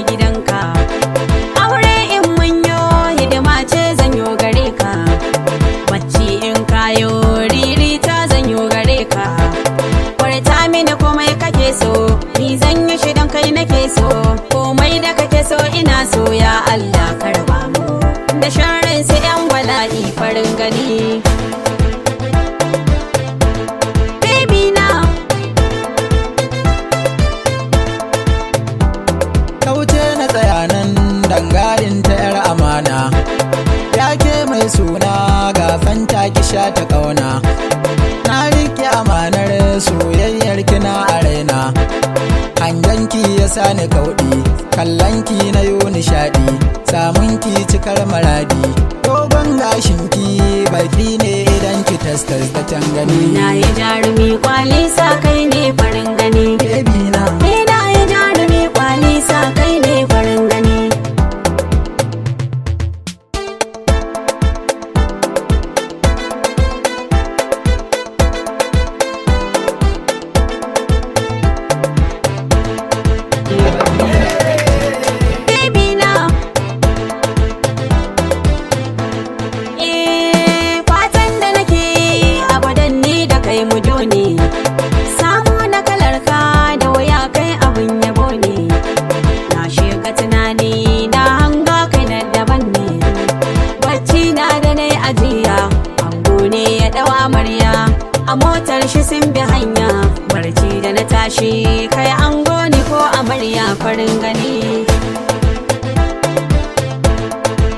gidanka. Aure in mun yo hidima ce zan yo gare ka. Bacci in kayo riri ta zan yo gare ka. Kwarta mini komai kake so, ni zan yi shi don kai nake so. Komai da kake so ina so, ya Allah karba mu da sharrin su yan bala'i farin gani. Dangarin ta 'yar amana, ya ke mai suna ga fanta ki sha ta kauna. Na riƙe amanar soyayyar kina a raina, hanganki ya sani kauɗi, kallonki na yo nishaɗi, samunki cikar maradi. Dogon gashinki baki ne idan ki tastas da tangani. Na yi jarumi kwali sa kai ne farin gani. Baby na na yi jarumi kwali sa kai ne farin gani. A motar shi sun bi hanya, barci da na tashi kai an goni ko amarya farin gani.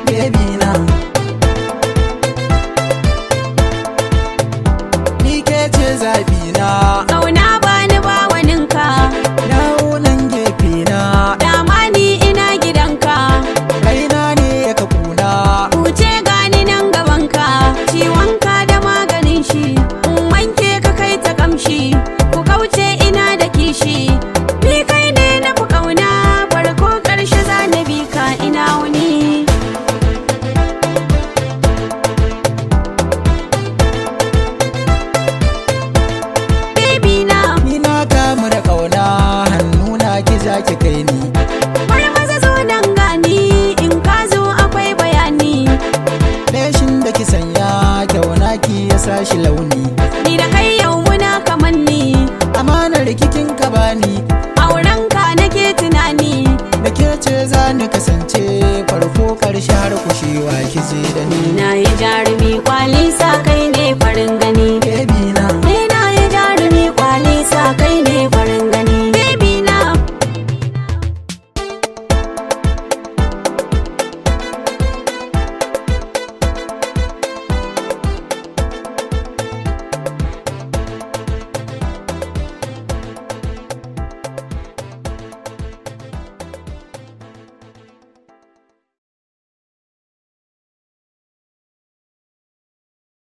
Baby na ni ke ce zaɓi na, ƙauna ba ni ba waninka, dawo nan gefe na. dama ni ina gidanka, raina ne ya ka kuna. kuce gani nan gabanka, ciwonka da maganin shi. Ku kauce ina da kishi, ni kai ne na fi ƙauna, farko ƙarshe za na bi ka ina wuni. Baby na Ni na kamu da ƙauna, hannuna ki za ki kai ni. maza zo nan gani, in ka zo akwai bayani. Leshin da ki sanya kyauna ki ya sashi launi. Ni da kai yau muna kamanni, Amanar kikin ka bani, auren ka nake tunani. da ke ce za ni kasance farko ƙarshe har kushewa ki je da ni. Na yi jarumi kwali sa kai ne farin gani.